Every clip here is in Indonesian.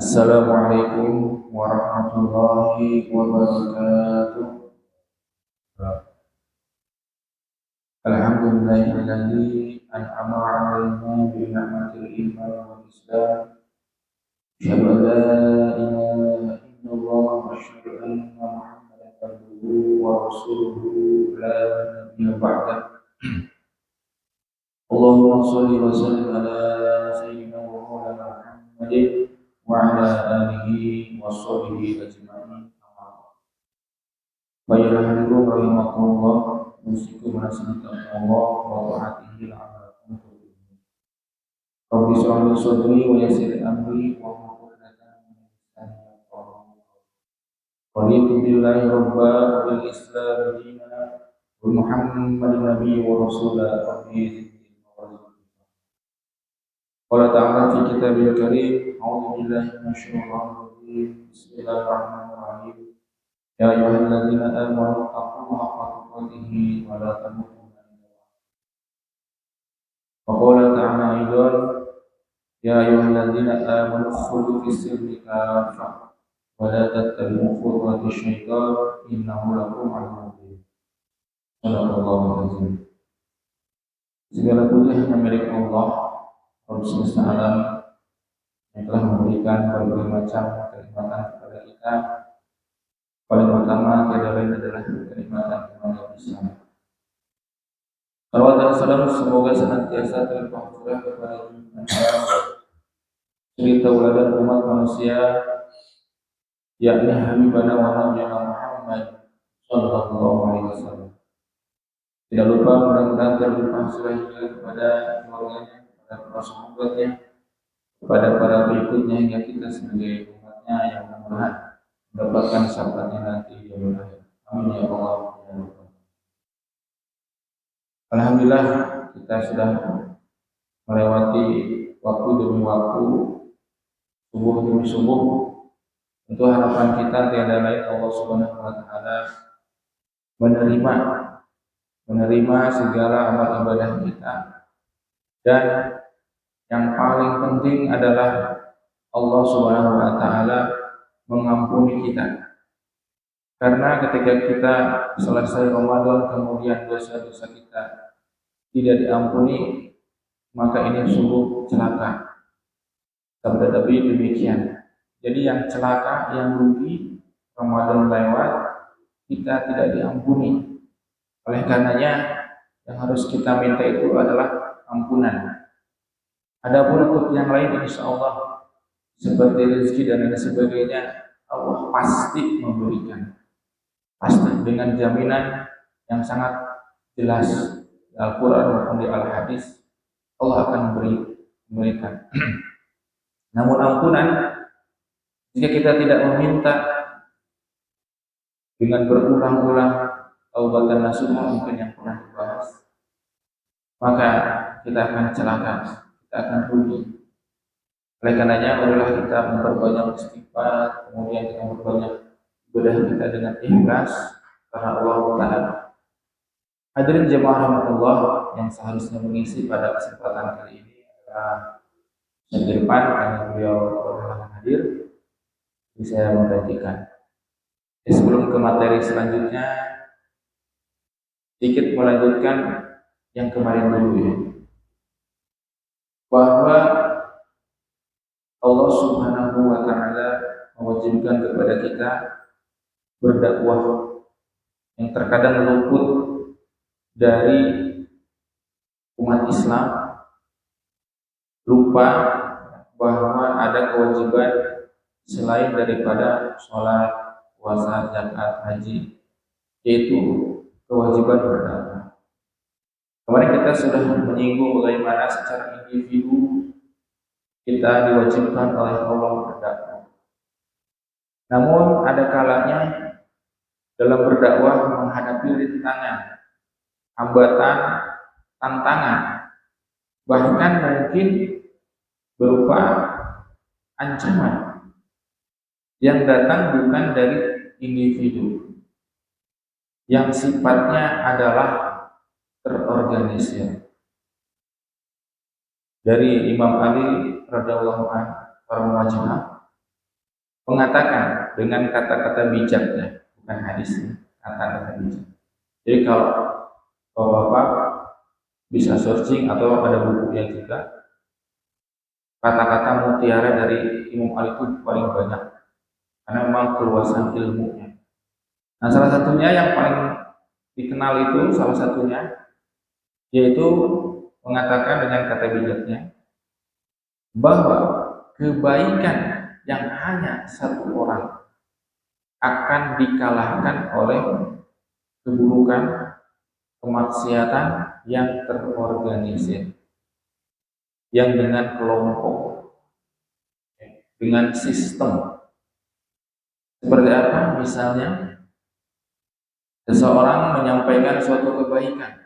Assalamualaikum warahmatullahi wabarakatuh. Alhamdulillahilladzi an'ama 'alaina bi ni'matil iman wal islam. Asyhadu an la ilaha illallah wa asyhadu anna Muhammadan abduhu wa rasuluhu la nabiyya ba'dah. Allahumma shalli wa sallim ala sayyidina wa maulana Muhammadin wa ala alihi wa sahbihi ajma'in. Baiklah rahimakumullah, musikum nasihatullah wa ta'atihi la'alakum tuflihun. Rabbi shrah li sadri wa yassir li amri wa hlul 'uqdatam min lisani yafqahu qawli. Raditu billahi rabba wal islam dinan wa Muhammadin nabiyyan wa rasulan rabbi zidni warzuqni. Qala ta'ala fi kitabil karim, a'udzu billahi minasyaitonir rajim. Bismillahirrahmanirrahim. Ya ayyuhalladzina amanu taqullaha haqqa tuqatih wa la tamutunna illa wa antum. Wa qala ta'ala aidan, ya ayyuhalladzina amanu khudhu fis-silmi kaffah wa la tattabi'u khutuwati syaitan innahu lakum aduwwun mubin. Shadaqallahu azim. Segala puji hanya milik Allah, Rabb semesta alam, yang telah memberikan berbagai macam kenikmatan kepada kita. Paling utama tiada lain adalah kenikmatan iman Islam. Salawat dan salam semoga senantiasa tercurah kepada suri tauladan umat manusia, yakni Habibana wa Nabiyyina Muhammad sallallahu alaihi wasallam. Tidak lupa mudah-mudahan terlimpah surah juga kepada keluarganya, kepada para sahabatnya, kepada para berikutnya hingga kita sebagai umatnya yang mudah-mudahan mendapatkan syafaatnya nanti di yaumil akhir. Amin ya Allah ya Rabbal. Alhamdulillah kita sudah melewati waktu demi waktu, subuh demi subuh. Tentu harapan kita tiada lain Allah Subhanahu wa taala menerima segala amal ibadah kita, dan yang paling penting adalah Allah Subhanahu wa taala mengampuni kita. Karena ketika kita selesai Ramadan kemudian dosa-dosa kita tidak diampuni, maka ini sungguh celaka. Sabda Nabi demikian. Jadi yang celaka, yang rugi, Ramadan lewat, kita tidak diampuni. Oleh karenanya yang harus kita minta itu adalah ampunan. Adapun untuk yang lain insya Allah seperti rezeki dan lain sebagainya, Allah pasti memberikan, pasti dengan jaminan yang sangat jelas di Al-Quran maupun di Al-Hadis. Allah akan memberikan. Namun ampunan, jika kita tidak meminta dengan berulang-ulang taubatan nasuha mungkin yang pernah dibahas, maka kita akan celaka, kita akan rugi. Oleh karenanya marilah kita memperbanyak istighfar, kemudian kita memperbanyak ibadah kita dengan ikhlas karena Allah Taala. Hadirin jemaah rahmatullah yang seharusnya mengisi pada kesempatan kali ini adalah yang di depan karena beliau berhalangan hadir, bisa menggantikan. Sebelum ke materi selanjutnya, sedikit melanjutkan yang kemarin dulu ya, bahwa Allah Subhanahu wa taala mewajibkan kepada kita berdakwah yang terkadang luput dari umat Islam, lupa bahwa ada kewajiban selain daripada sholat, puasa, zakat, haji, yaitu kewajiban berdakwah. Kemarin kita sudah menyinggung bagaimana secara individu kita diwajibkan oleh Allah berdakwah. Namun ada kalanya dalam berdakwah menghadapi rintangan, hambatan, tantangan, bahkan mungkin berupa ancaman yang datang bukan dari individu, yang sifatnya adalah terorganisir. Dari Imam Ali radhiyallahu anhu, para muwajjah, mengatakan dengan kata-kata bijaknya, bukan hadisnya, kata-kata bijak. Jadi kalau Bapak bisa searching atau ada bukunya juga, kata-kata mutiara dari Imam Ali itu paling banyak karena memang keluasan ilmunya. Nah, salah satunya yang paling dikenal itu salah satunya yaitu mengatakan dengan kata bijaknya bahwa kebaikan yang hanya satu orang akan dikalahkan oleh keburukan, kemaksiatan yang terorganisir, yang dengan kelompok, dengan sistem. Seperti apa? Misalnya, seseorang menyampaikan suatu kebaikan.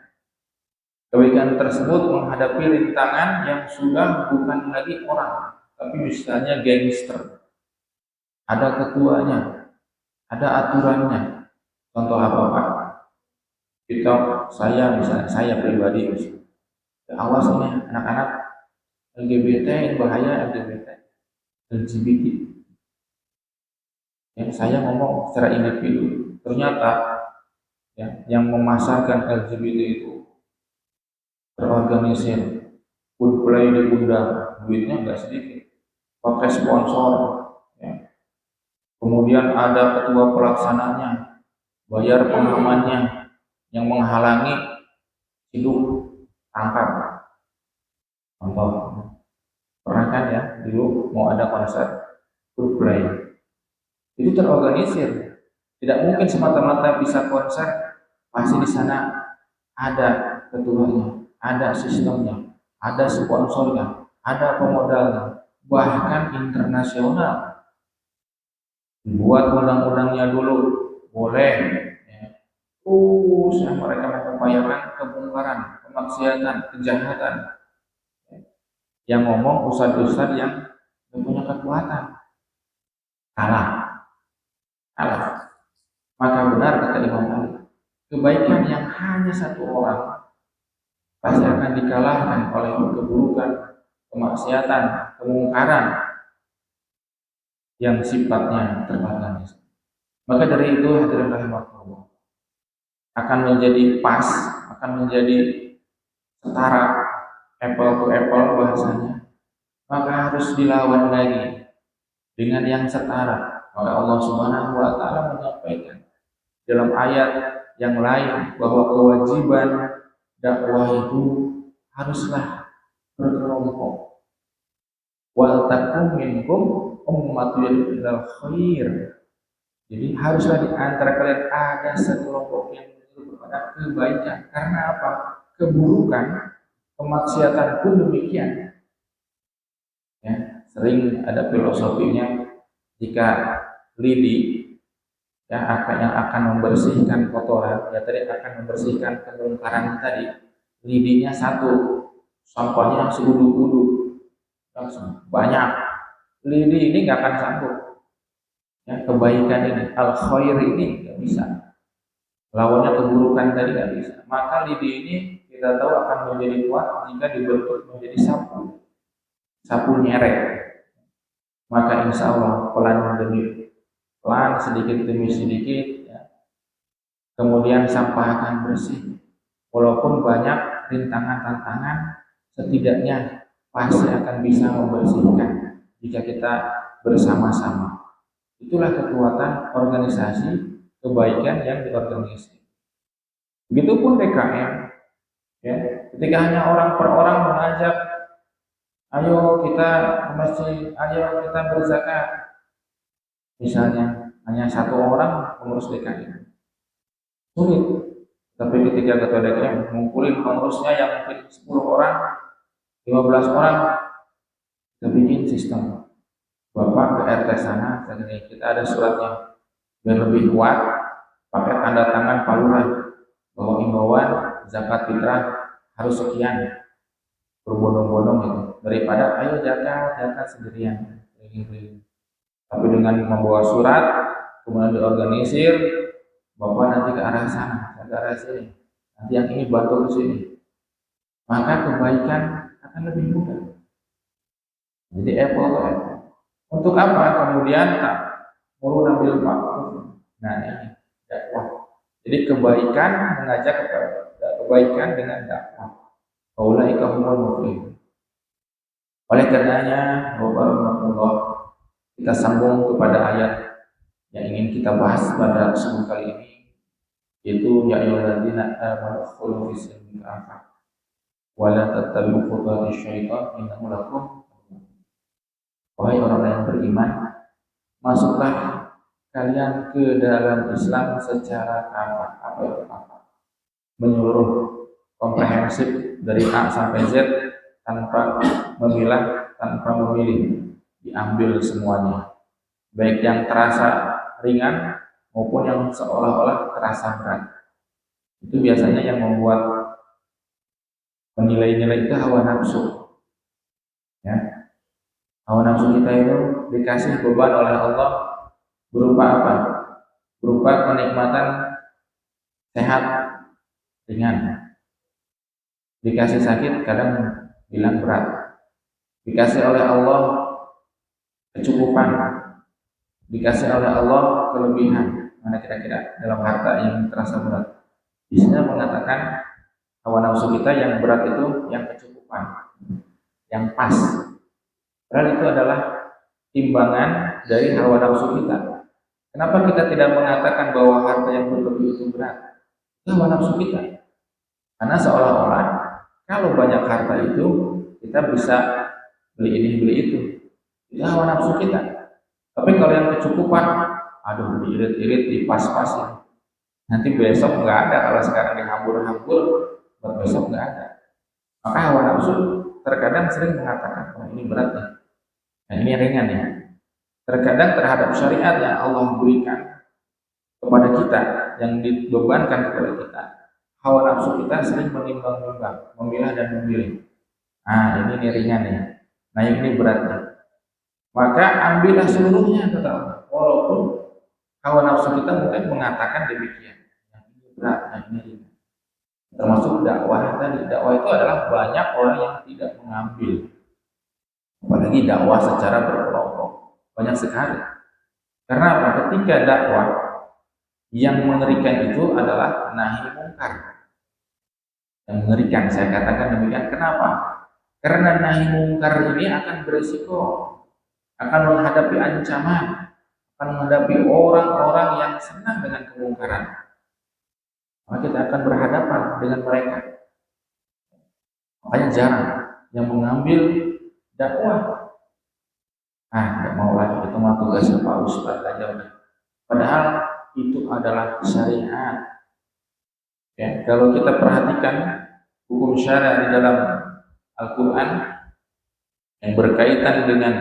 Kebaikan tersebut menghadapi rintangan yang sudah bukan lagi orang, tapi misalnya gangster. Ada ketuanya, ada aturannya. Contoh apa Pak? Misalnya saya pribadi, awas ini anak-anak LGBT, bahaya LGBT, LGBT. Ya, saya ngomong secara individu, ternyata ya, yang memasarkan LGBT itu terorganisir, foodplay diundang, duitnya nggak sedikit, pakai sponsor, ya. Kemudian ada ketua pelaksananya, bayar pengamannya, yang menghalangi hidup tangkap. Contoh, pernah kan ya dulu mau ada konser foodplay, itu terorganisir. Tidak mungkin semata-mata bisa konser, pasti di sana ada ketuanya, ada sistemnya, ada sponsornya, ada pemodalnya, bahkan internasional. Buat undang-undangnya dulu boleh, ya. Mereka mengupayakan kebongkaran, kemaksiatan, kejahatan. Yang ngomong ustadz-ustadz yang punya kekuatan, kalah. Maka benar kata Imam Ali, kebaikan yang hanya satu orang pasti akan dikalahkan oleh keburukan, kemaksiatan, kemungkaran yang sifatnya terbatas. Maka dari itu hadirin rahimakumullah, akan menjadi pas, akan menjadi setara, apple to apple bahasanya, maka harus dilawan lagi dengan yang setara. Maka Allah Subhanahu wa taala menyampaikan dalam ayat yang lain bahwa kewajiban dakwah itu haruslah berkelompok. Wal takum minkum ummatun ilal khair. Jadi haruslah di antara kalian ada sekelompok yang menuju kepada kebaikan. Karena apa? Keburukan, kemaksiatan pun demikian. Ya, sering ada filosofinya, jika lidi yang akan membersihkan kotoran, ya tadi akan membersihkan kemungkaran tadi, lidinya satu, sampahnya seudu-udu, banyak. Lidi ini nggak akan sanggup. Ya, kebaikan ini, al khair ini nggak bisa. Lawannya keburukan tadi nggak bisa. Maka lidi ini kita tahu akan menjadi kuat jika dibentuk menjadi sapu nyeret. Maka insya Allah pelan sedikit demi sedikit, ya. Kemudian sampah akan bersih. Walaupun banyak rintangan tantangan, setidaknya pasti akan bisa membersihkan jika kita bersama-sama. Itulah kekuatan organisasi kebaikan yang diorganisir. Begitupun DKM, ya. Ketika hanya orang per orang mengajak, ayo kita ke masjid, ayo kita berzakat. Misalnya hanya satu orang pengurus DKM, sulit. Tapi ketika ketua DKM mengumpulkan pengurusnya yang mungkin 10 orang, 15 orang, kita bikin sistem. Bapak ke RT sana, kita ada suratnya, biar lebih kuat, pakai tanda tangan Pak Lurah bahwa imbauan zakat fitrah harus sekian, berbondong-bondong itu, daripada ayo zakat sendirian. Tapi dengan membawa surat, kemudian diorganisir, Bapak nanti ke arah sana, ke arah sini, nanti yang ini bantu ke sini, maka kebaikan akan lebih mudah. Jadi apple to apple. Untuk apa? Kemudian muruna bil ma'ruf. Nah, ini dakwah. Jadi kebaikan, mengajak kepada kebaikan dengan dakwah. Ulaika humul muflihun. Oleh karenanya, Bapak-bapak, kita sambung kepada ayat yang ingin kita bahas pada kesempatan kali ini, yaitu ya ayyuhalladzina amanu khulu fis silmi kafah wa la tattabi'u khutuwati syaitan innahu lakum. Wahai orang yang beriman, masuklah kalian ke dalam Islam secara kafah. Apa itu kafah? Menyeluruh, komprehensif dari A sampai Z, tanpa memilah, tanpa memilih, diambil semuanya, baik yang terasa ringan maupun yang seolah-olah terasa berat. Itu biasanya yang membuat menilai-nilai itu hawa nafsu. Ya, hawa nafsu kita itu dikasih beban oleh Allah berupa apa? Berupa kenikmatan sehat ringan. Dikasih sakit kadang bilang berat. Dikasih oleh Allah kecukupan. Dikasih oleh Allah kelebihan. Mana kira-kira dalam harta yang terasa berat? Di sini mengatakan hawa nafsu kita yang berat itu yang kecukupan, yang pas. Padahal itu adalah timbangan dari hawa nafsu kita. Kenapa kita tidak mengatakan bahwa harta yang berlebih itu berat? Itu hawa nafsu kita. Karena seolah-olah kalau banyak harta itu kita bisa beli ini beli itu. Itu hawa nafsu kita. Tapi kalau yang kecukupan, aduh diirit-irit, dipas-pasin. Nanti besok nggak ada, kalau sekarang dihambur-hambur, buat besok nggak ada. Maka hawa nafsu terkadang sering mengatakan, oh ini berat nih, nah ini ringan nih. Terkadang terhadap syariat yang Allah berikan kepada kita, yang dibebankan kepada kita, hawa nafsu kita sering menimbang-nimbang, memilah dan memilih. Ah ini ringan nih, nah ini beratnya. Maka ambillah seluruhnya, kata Allah. Walaupun hawa nafsu kita mungkin mengatakan demikian, yang ini berat, yang ini ringan. Termasuk dakwah tadi. Dakwah itu adalah banyak orang yang tidak mengambil, apalagi dakwah secara berkelompok, banyak sekali. Karena apa? Ketika dakwah yang mengerikan itu adalah nahi mungkar. Yang mengerikan, saya katakan demikian. Kenapa? Karena nahi mungkar ini akan beresiko, akan menghadapi ancaman, akan menghadapi orang-orang yang senang dengan kemungkaran. Maka kita akan berhadapan dengan mereka. Makanya jarang yang mengambil dakwah. Nggak mau lagi, itu mah tugasnya Pak Ustadz aja udah. Padahal itu adalah syariat. Ya, kalau kita perhatikan hukum syariat di dalam Al-Quran yang berkaitan dengan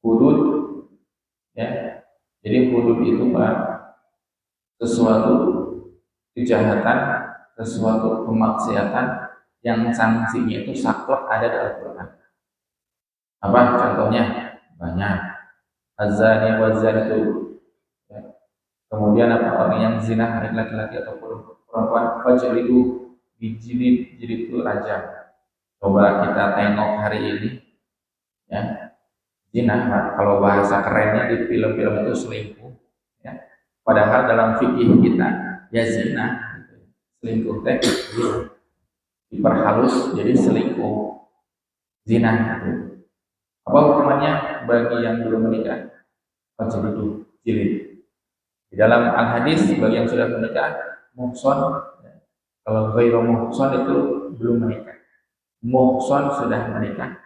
hudud, ya, jadi hudud itu Pak, sesuatu kejahatan, sesuatu kemaksiatan yang sanksinya itu saklek ada dalam Al-Quran. Apa contohnya? Banyak. Az-zani waz-zanatu. Ya. Kemudian apa, orang yang zina laki-laki ataupun perempuan, fajridu, dijilid, jilid itu rajam. Coba kita tengok hari ini, ya, zina, kalau bahasa kerennya di film-film itu selingkuh, ya. Padahal dalam fikih kita, ya zina, selingkuh teh diperhalus jadi selingkuh, zina. Apa hukumannya bagi yang belum menikah? Fajridu, jilid. Di dalam al-hadis bagi yang sudah menikah, muhson. Kalau ghairu muhson itu belum menikah. Muhson sudah menikah,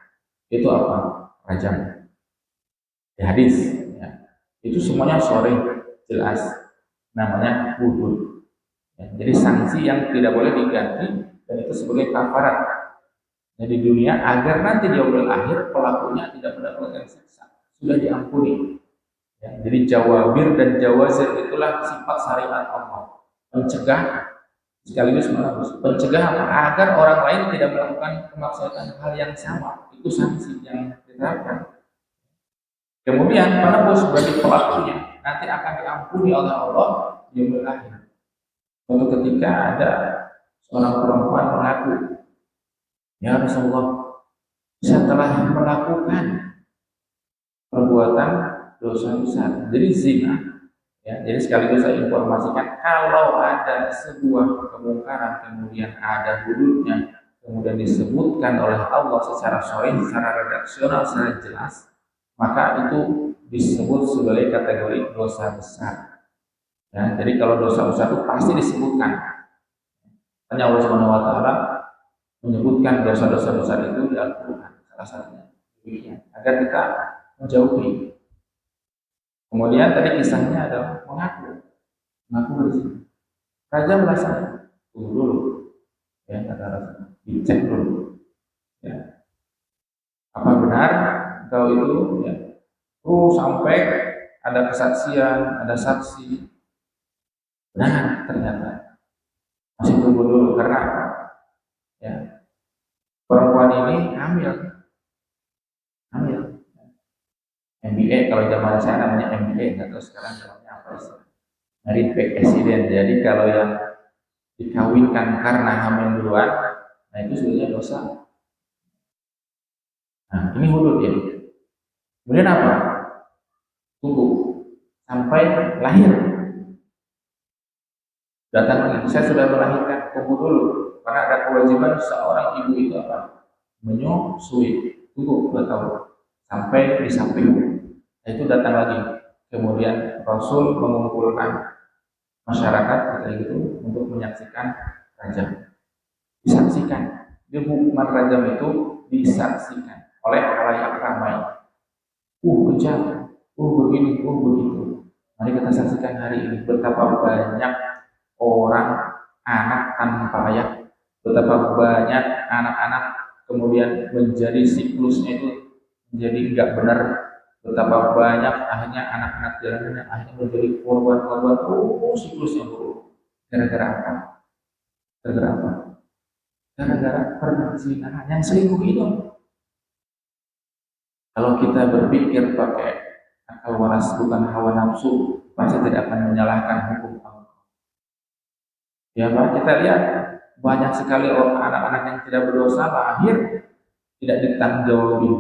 itu apa? Rajam. Di hadis, ya. Itu semuanya sore jelas, namanya hudud. Ya, jadi sanksi yang tidak boleh diganti, dan itu sebagai kafarat. Di dunia agar nanti di yaumil akhir pelakunya tidak mendapatkan siksa, sudah diampuni. Ya, jadi jawabir dan jawazir itulah sifat syariat Allah, mencegah sekaligus menebus. Mencegah apa? Agar orang lain tidak melakukan kemaksiatan hal yang sama, itu sanksi yang diterapkan. Kemudian penebus bagi pelakunya nanti akan diampuni oleh Allah di yaumil akhir. Suatu ketika ada seorang perempuan mengaku, ya Rasulullah, saya telah melakukan perbuatan dosa besar. Jadi zina, ya. Jadi sekaligus saya informasikan kalau ada sebuah kemungkaran kemudian ada hududnya, kemudian disebutkan oleh Allah secara shar'i, secara redaksional, secara jelas, maka itu disebut sebagai kategori dosa besar. Ya, jadi kalau dosa besar itu pasti disebutkan. Hanya Allah Subhanahu wa taala menyebutkan dosa-dosa besar itu di Al-Qur'an salah satunya. Demikian, agar kita menjauhi. Kemudian tadi kisahnya adalah mengaku berzina. Raja merasa tunggu dulu, ya kata raja, dicek dulu, ya apa benar kalau itu, ya. Sampai ada kesaksian, ada saksi, nah ternyata masih tunggu dulu karena ya perempuan ini hamil. MBA kalau zaman saya namanya MBA, nggak tahu sekarang namanya apa sih? Married by accident. Jadi kalau yang dikawinkan karena hamil duluan, nah itu sebenarnya dosa. Nah ini hudud ya. Kemudian apa? Tunggu sampai lahir. Datang lagi, saya sudah melahirkan, tunggu dulu. Karena ada kewajiban seorang ibu itu apa? Menyusui. Tunggu 2 tahun sampai disamping. Nah, itu datang lagi. Kemudian Rasul mengumpulkan masyarakat kayak gitu untuk menyaksikan rajam. Disaksikan. Di hukuman rajam itu disaksikan oleh khalayak ramai. Kejam. Begini, begitu. Mari kita saksikan hari ini betapa banyak orang, anak tanpa ayah, betapa banyak anak-anak kemudian menjadi siklusnya itu menjadi nggak benar, betapa banyak akhirnya anak-anak jalanan yang akhirnya menjadi korban-korban siklusnya buruk. Gara-gara apa? Gara-gara apa? Gara-gara perzinahan yang selingkuh itu. Kalau kita berpikir pakai akal waras bukan hawa nafsu, pasti tidak akan menyalahkan hukum Allah. Ya Pak, kita lihat banyak sekali orang anak-anak yang tidak berdosa lahir tidak ditanggapi.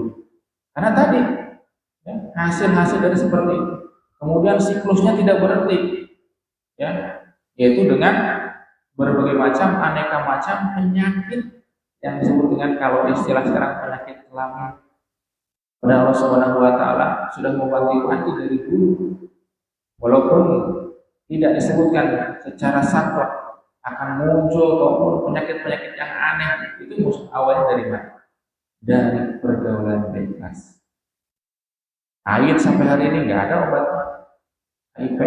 Karena tadi ya, hasil-hasil dari seperti itu. Kemudian siklusnya tidak berhenti, ya, yaitu dengan berbagai macam aneka macam penyakit yang disebut dengan kalau istilah sekarang penyakit kelamin. Padahal Allah Subhanahu wa taala sudah mewanti-wanti dari dulu. Walaupun tidak disebutkan secara saklek akan muncul ataupun penyakit-penyakit yang aneh, itu awalnya dari mana? Dari pergaulan bebas. AIDS sampai hari ini nggak ada obatnya. HIV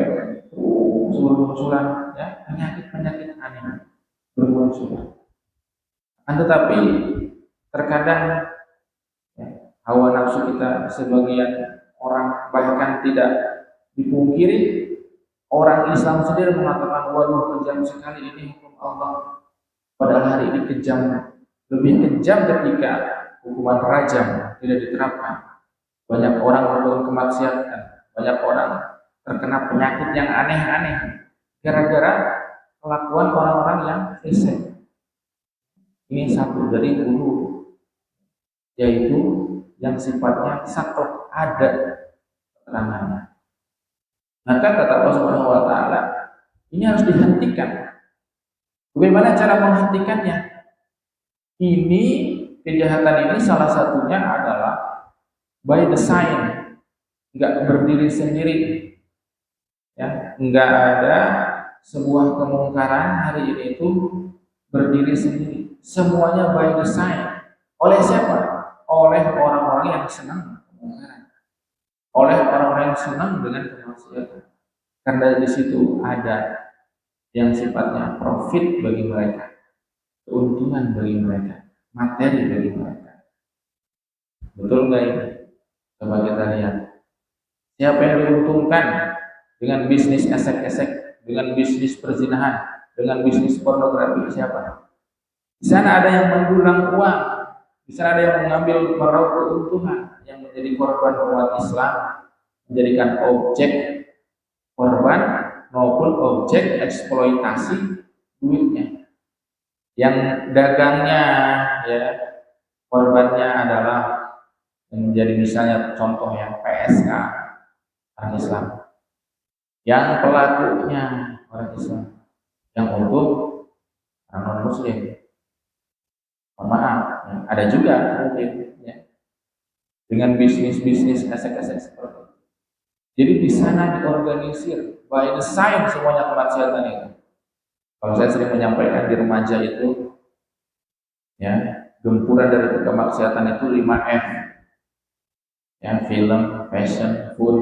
bermunculan, ya penyakit-penyakit aneh bermunculan. Tetapi terkadang hawa nafsu kita sebagian orang bahkan tidak dipungkiri, orang Islam sendiri mengatakan waduh kejam sekali ini hukum Allah, padahal hari ini kejam, lebih kejam ketika hukuman rajam tidak diterapkan. Banyak orang melakukan kemaksiatan, banyak orang terkena penyakit yang aneh-aneh gara-gara kelakuan orang-orang yang fasik. Ini satu dari hulu, yaitu yang sifatnya saklek, ada keterangannya. Maka kata Allah Subhanahu wa taala, ini harus dihentikan. Bagaimana cara menghentikannya? Ini kejahatan ini salah satunya adalah by design, enggak berdiri sendiri. Ya, enggak ada sebuah kemungkaran hari ini itu berdiri sendiri. Semuanya by design. Oleh siapa? Oleh orang-orang yang senang kemungkaran, oleh orang-orang yang senang dengan kemaksiatan. Karena di situ ada yang sifatnya profit bagi mereka, keuntungan bagi mereka, materi bagi mereka. Betul nggak ini? Coba kita lihat. Siapa yang diuntungkan dengan bisnis esek-esek, dengan bisnis perzinahan, dengan bisnis pornografi? Siapa? Di sana ada yang mendulang uang, di sana ada yang mengambil meraup keuntungan, yang menjadi korban umat Islam, menjadikan objek korban maupun objek eksploitasi duitnya. Yang dagangnya, ya, korbannya adalah yang menjadi misalnya contoh yang PSK, orang Islam, yang pelakunya orang Islam, yang untuk orang non Muslim. Mohon maaf, ya. Ada juga mungkin ya, dengan bisnis esek-esek seperti itu. Jadi di sana diorganisir by design semuanya kemaksiatan itu. Kalau saya sering menyampaikan di remaja itu, ya, gempuran dari kemaksiatan itu 5 F, ya, film, fashion, food,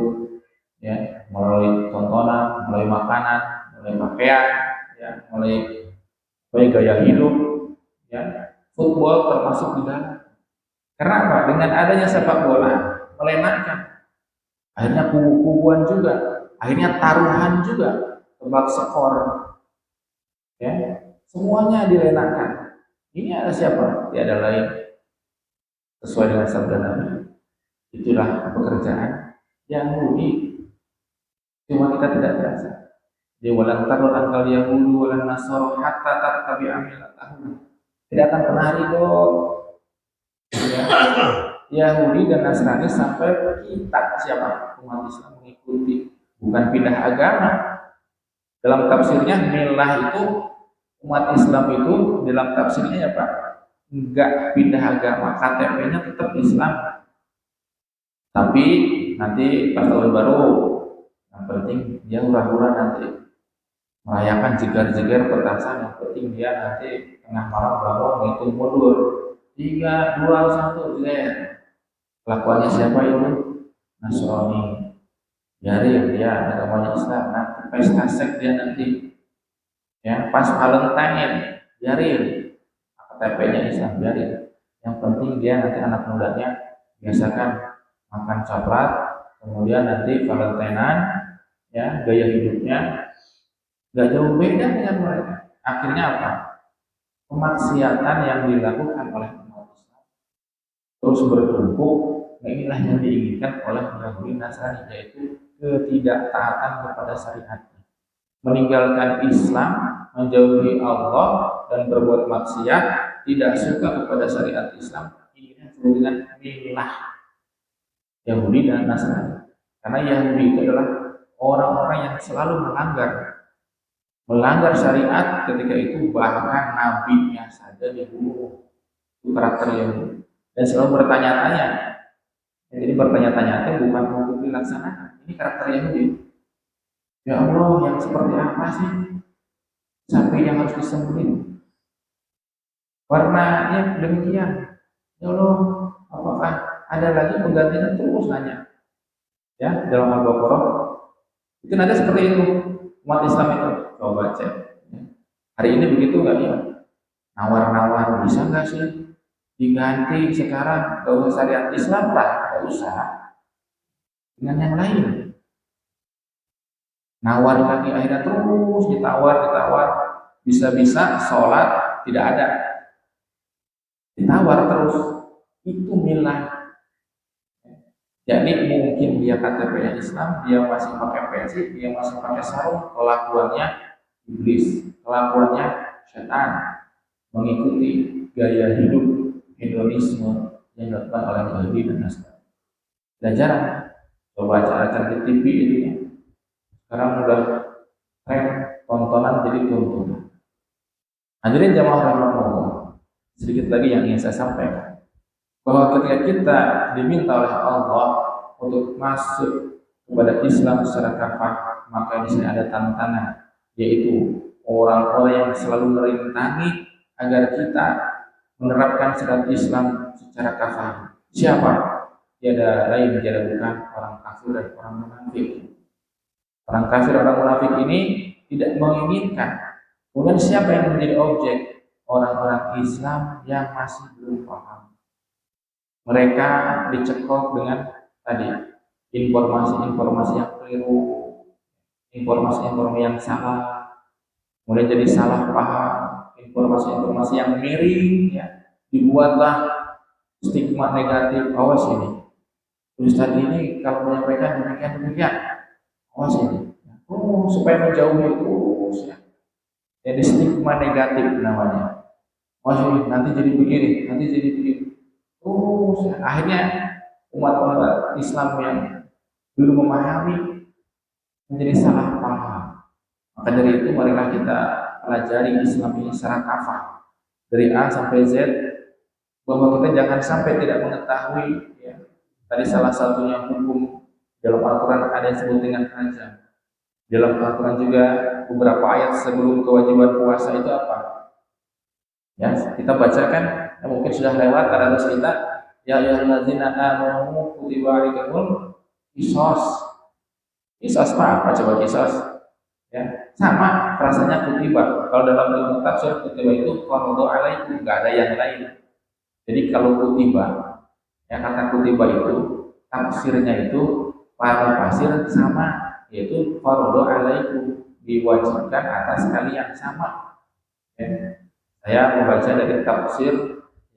ya, melalui tontonan, melalui makanan, melalui pakaian, ya, melalui gaya hidup, ya, football termasuk di dalam. Karena apa? Dengan adanya sepak bola melenakan, akhirnya kubu-kubuan juga, akhirnya taruhan juga, tebak skor, ya, semuanya dilenakan. Ini ada siapa? Tiada lain sesuai dengan sabda Nabi. Itulah pekerjaan Yahudi. Cuma kita tidak terasa. Dia walan tarul angkal Yahudi walan Nasoro hatta tattabi'a millatahum. Tidak akan pernah ridho, ya, Yahudi dan Nasrani sampai kita siapa umat Islam mengikuti, bukan pindah agama. Dalam tafsirnya milah itu umat Islam itu dalam tafsirnya ya Pak, enggak pindah agama, KTP-nya tetap Islam. Tapi nanti pas tahun baru, yang penting dia hura-hura nanti merayakan jegar-jegar petasan, yang penting dia nanti tengah malam bangun ngitung mundur 3, 2, 1, kelakuannya siapa itu? Nasrani. Biarin dia agamanya Islam, nanti pesta seks dia nanti, ya, pas Valentine biarin, KTP-nya Islam biarin. Yang penting dia nanti anak mudanya biasakan makan coklat, kemudian nanti Valentinean, ya, gaya hidupnya nggak jauh beda dengan mereka. Akhirnya apa? Kemaksiatan yang dilakukan oleh umat Islam terus bertumpuk. Nah, inilah yang diinginkan oleh Yahudi Nasrani, yaitu ketidaktaatan kepada syariat, meninggalkan Islam, menjauhi Allah dan berbuat maksiat, tidak suka kepada syariat Islam. Ini disebut dengan milah Yahudi dan Nasrani. Karena Yahudi itu adalah orang-orang yang selalu melanggar syariat, ketika itu bahkan nabinya saja dibunuh. Itu karakter Yahudi. Dan selalu bertanya-tanya. Jadi bertanya-tanya itu bukan untuk dilaksanakan. Ini karakter Yahudi. Ya Allah, yang seperti apa sih sapi yang harus disembelih? Warnanya demikian. Ya Allah, apakah ada lagi penggantinya? Terus nanya. Ya, dalam Al-Baqarah itu nanti seperti itu. Umat Islam itu coba cek. Hari ini begitu nggak ya? Nawar-nawar, bisa nggak sih diganti sekarang, gak usah syariat Islam lah, gak usah, dengan yang lain. Nawar lagi, akhirnya terus ditawar, bisa-bisa sholat tidak ada, ditawar terus. Itu milah. Jadi mungkin dia KTP-nya Islam, dia masih pakai peci, dia masih pakai sarung, kelakuannya iblis, kelakuannya setan, mengikuti gaya hidup hedonisme yang dilakukan oleh Yahudi dan Nasrani. Dan jarang coba acara-acara di TV itu ya. Sekarang udah tren tontonan jadi tontonan. Hadirin jamaah rahmatullah, sedikit lagi yang ingin saya sampaikan, bahwa ketika kita diminta oleh Allah untuk masuk kepada Islam secara kafah, maka di sini ada tantangan, yaitu orang-orang yang selalu merintangi agar kita menerapkan syariat Islam secara kafah. Siapa? Tiada lain, tiada bukan orang kafir dan orang munafik. Orang kafir, orang munafik ini tidak menginginkan. Kemudian siapa yang menjadi objek? Orang-orang Islam yang masih belum paham. Mereka dicekok dengan tadi informasi-informasi yang keliru, informasi-informasi yang salah, kemudian jadi salah paham, informasi-informasi yang miring, ya, dibuatlah stigma negatif. Awas ini, Ustaz ini kalau menyampaikan demikian, awas ini, supaya menjauhi terus, ya. Jadi stigma negatif namanya. Awas ini, nanti jadi begini, nanti jadi begini. Terus, ya. Akhirnya umat-umat Islam yang belum memahami, menjadi salah paham. Maka dari itu marilah kita pelajari Islam ini secara kafah dari A sampai Z, bahwa kita jangan sampai tidak mengetahui ya. Tadi salah satunya hukum dalam Al-Quran ada yang disebut dengan rajam. Dalam Al-Quran juga beberapa ayat sebelum kewajiban puasa itu apa? Ya, kita bacakan, ya mungkin sudah lewat terus kita, ya ayyuhallazina amanu kutiba alaikumul qisas. Qisas apa coba qisas? Ya, sama frasanya kutiba. Kalau dalam ilmu tafsir kutiba itu fardu alaikum, enggak ada yang lain. Jadi kalau kutiba, ya kata kutiba itu tafsirnya itu pada pasir sama, yaitu fardu alaikum, diwajibkan atas kalian sama. Ya. Saya membaca dari tafsir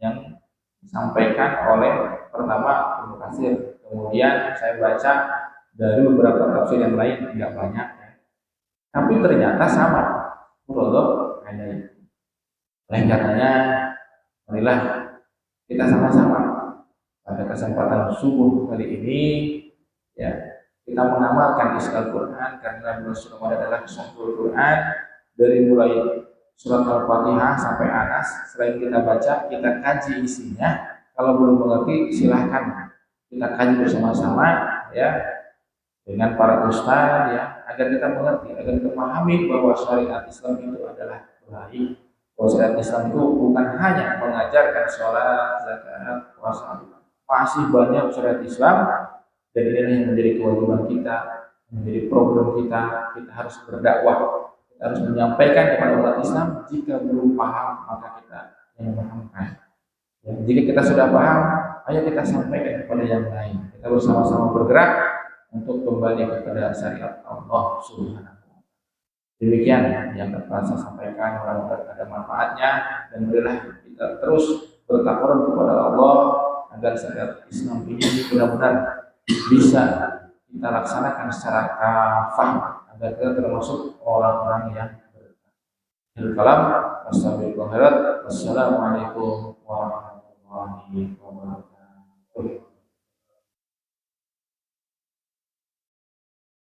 yang disampaikan oleh pertama Ibnu Katsir, kemudian saya baca dari beberapa tafsir yang lain, tidak banyak ya. Tapi ternyata sama, Murodok ada itu. Oleh karenanya, marilah kita sama-sama pada kesempatan subuh kali ini ya kita mengamalkan isi Al-Quran, karena bulan Ramadan adalah syahrul Quran. Dari mulai surat Al-Fatihah sampai Anas, selain kita baca, kita kaji isinya. Kalau belum mengerti, silahkan kita kaji bersama-sama ya dengan para ustaz ya, agar kita mengerti, agar kita memahami bahwa syariat Islam itu adalah baik. Bahwa syariat Islam itu bukan hanya mengajarkan sholat, zakat, puasa, masih banyak syariat Islam, dan ini yang menjadi kewajiban kita, menjadi problem kita. Kita harus berdakwah, kita harus menyampaikan kepada umat Islam. Jika belum paham, maka kita yang memahamkan. Ya, jika kita sudah paham, ayo kita sampaikan kepada yang lain. Kita bersama-sama bergerak untuk kembali kepada syariat Allah Subhanahu wa Ta'ala. Demikian yang dapat saya sampaikan, mudah-mudahan ada manfaatnya, dan marilah kita terus bertakwa kepada Allah agar syariat Islam ini benar-benar bisa kita laksanakan secara kafah, agar kita termasuk orang-orang yang berkalam. Wassalamualaikum warahmatullahi wabarakatuh.